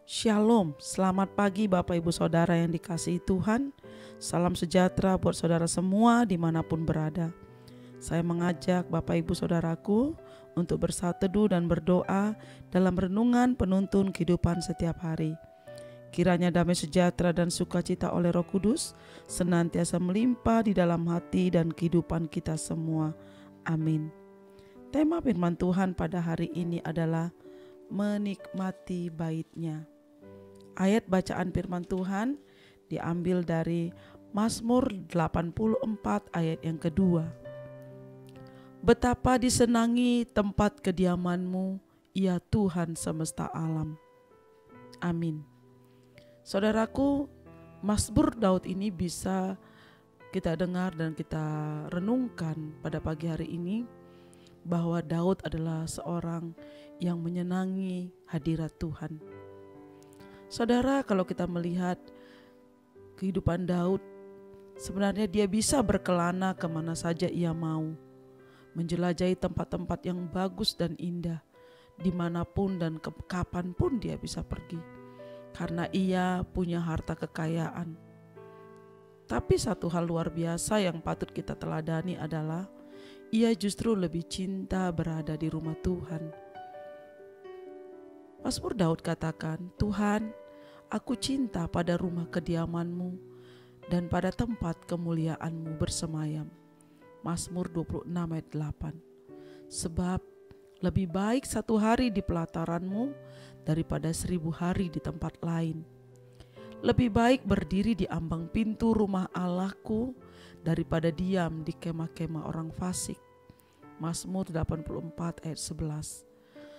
Shalom, selamat pagi Bapak Ibu Saudara yang dikasihi Tuhan. Salam sejahtera buat saudara semua dimanapun berada. Saya mengajak Bapak Ibu Saudaraku untuk bersatu teduh dan berdoa dalam renungan penuntun kehidupan setiap hari. Kiranya damai sejahtera dan sukacita oleh Roh Kudus senantiasa melimpah di dalam hati dan kehidupan kita semua. Amin. Tema firman Tuhan pada hari ini adalah menikmati bait-Nya. Ayat bacaan firman Tuhan diambil dari Mazmur 84 ayat yang kedua. Betapa disenangi tempat kediaman-Mu, ya Tuhan semesta alam. Amin. Saudaraku, Mazmur Daud ini bisa kita dengar dan kita renungkan pada pagi hari ini, bahwa Daud adalah seorang yang menyenangi hadirat Tuhan. Saudara, kalau kita melihat kehidupan Daud, sebenarnya dia bisa berkelana kemana saja ia mau, menjelajahi tempat-tempat yang bagus dan indah, dimanapun dan kapanpun dia bisa pergi, karena ia punya harta kekayaan. Tapi satu hal luar biasa yang patut kita teladani adalah ia justru lebih cinta berada di rumah Tuhan. Mazmur Daud katakan, Tuhan, aku cinta pada rumah kediaman-Mu dan pada tempat kemuliaan-Mu bersemayam. Mazmur 26 ayat 8. Sebab lebih baik satu hari di pelataran-Mu daripada 1000 hari di tempat lain. Lebih baik berdiri di ambang pintu rumah Allahku daripada diam di kemah-kemah orang fasik. Mazmur 84 ayat 11.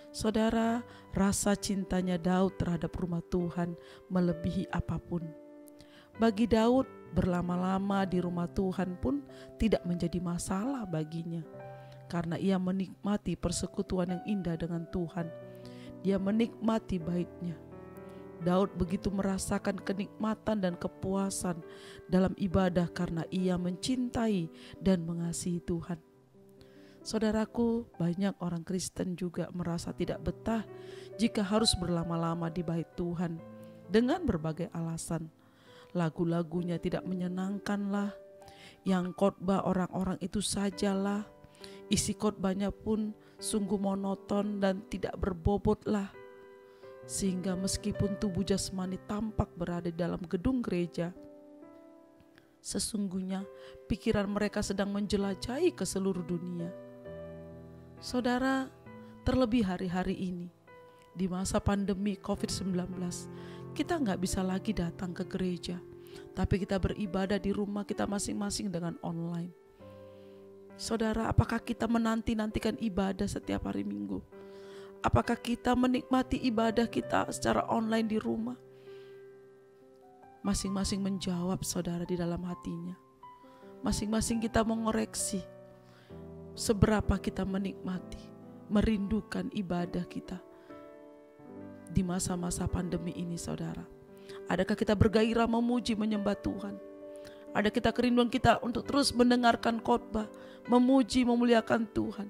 Saudara, rasa cintanya Daud terhadap rumah Tuhan melebihi apapun. Bagi Daud, berlama-lama di rumah Tuhan pun tidak menjadi masalah baginya, karena ia menikmati persekutuan yang indah dengan Tuhan. Dia menikmati bait-Nya. Daud begitu merasakan kenikmatan dan kepuasan dalam ibadah karena ia mencintai dan mengasihi Tuhan. Saudaraku, banyak orang Kristen juga merasa tidak betah jika harus berlama-lama di bait Tuhan dengan berbagai alasan. Lagu-lagunya tidak menyenangkanlah, yang khotbah orang-orang itu sajalah, isi khotbahnya pun sungguh monoton dan tidak berbobotlah. Sehingga meskipun tubuh jasmani tampak berada di dalam gedung gereja, sesungguhnya pikiran mereka sedang menjelajahi ke seluruh dunia. Saudara, terlebih hari-hari ini, di masa pandemi COVID-19, kita gak bisa lagi datang ke gereja, tapi kita beribadah di rumah kita masing-masing dengan online. Saudara, apakah kita menanti-nantikan ibadah setiap hari Minggu? Apakah kita menikmati ibadah kita secara online di rumah? Masing-masing menjawab, saudara, di dalam hatinya. Masing-masing kita mengoreksi seberapa kita menikmati, merindukan ibadah kita di masa-masa pandemi ini, saudara. Adakah kita bergairah memuji, menyembah Tuhan? Ada kita kerinduan kita untuk terus mendengarkan khotbah, memuji, memuliakan Tuhan?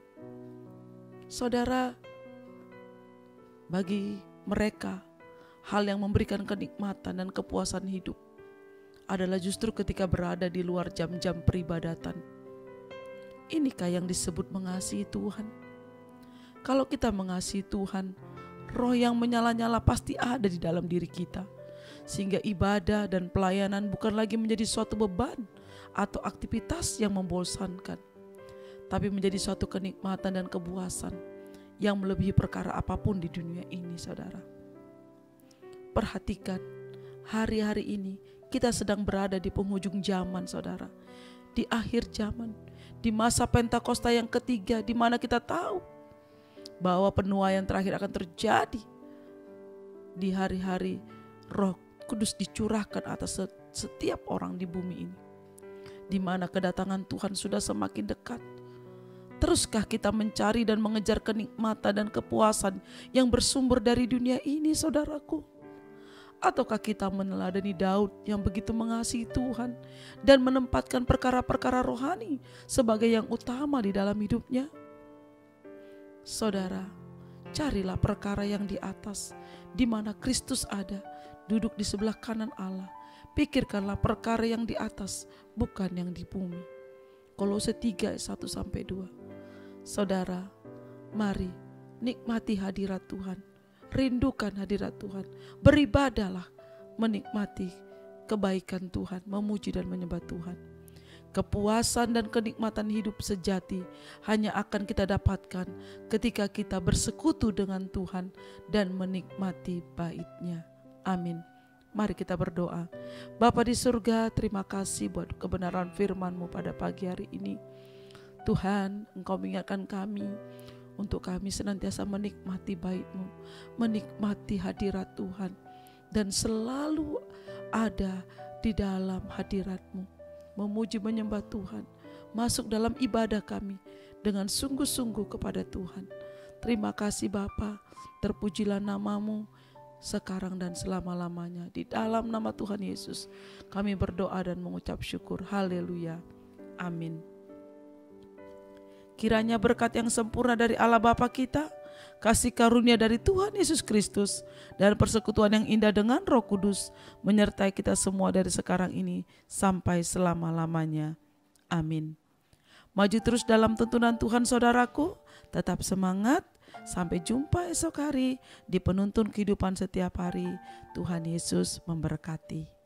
Saudara, bagi mereka, hal yang memberikan kenikmatan dan kepuasan hidup adalah justru ketika berada di luar jam-jam peribadatan. Inikah yang disebut mengasihi Tuhan? Kalau kita mengasihi Tuhan, roh yang menyala-nyala pasti ada di dalam diri kita, sehingga ibadah dan pelayanan bukan lagi menjadi suatu beban atau aktivitas yang membosankan, tapi menjadi suatu kenikmatan dan kepuasan yang melebihi perkara apapun di dunia ini, saudara. Perhatikan, hari-hari ini kita sedang berada di penghujung zaman, saudara. Di akhir zaman, di masa Pentakosta yang ketiga, di mana kita tahu bahwa penuaian terakhir akan terjadi di hari-hari Roh Kudus dicurahkan atas setiap orang di bumi ini, di mana kedatangan Tuhan sudah semakin dekat. Teruskah kita mencari dan mengejar kenikmatan dan kepuasan yang bersumber dari dunia ini, saudaraku? Ataukah kita meneladani Daud yang begitu mengasihi Tuhan dan menempatkan perkara-perkara rohani sebagai yang utama di dalam hidupnya? Saudara, Carilah perkara yang di atas, di mana Kristus ada, duduk di sebelah kanan Allah. Pikirkanlah perkara yang di atas, bukan yang di bumi. Kolose 3 ayat 1-2. Saudara, mari nikmati hadirat Tuhan. Rindukan hadirat Tuhan. Beribadahlah, menikmati kebaikan Tuhan, memuji dan menyembah Tuhan. Kepuasan dan kenikmatan hidup sejati hanya akan kita dapatkan ketika kita bersekutu dengan Tuhan dan menikmati bait-Nya. Amin. Mari kita berdoa. Bapa di surga, terima kasih buat kebenaran firman-Mu pada pagi hari ini. Tuhan, Engkau mengingatkan kami untuk kami senantiasa menikmati bait-Mu, menikmati hadirat Tuhan, dan selalu ada di dalam hadirat-Mu, memuji menyembah Tuhan, masuk dalam ibadah kami dengan sungguh-sungguh kepada Tuhan. Terima kasih Bapa, terpujilah nama-Mu sekarang dan selama-lamanya. Di dalam nama Tuhan Yesus kami berdoa dan mengucap syukur. Haleluya. Amin. Kiranya berkat yang sempurna dari Allah Bapa kita, kasih karunia dari Tuhan Yesus Kristus, dan persekutuan yang indah dengan Roh Kudus menyertai kita semua dari sekarang ini sampai selama-lamanya. Amin. Maju terus dalam tuntunan Tuhan saudaraku, tetap semangat. Sampai jumpa esok hari di penuntun kehidupan setiap hari. Tuhan Yesus memberkati.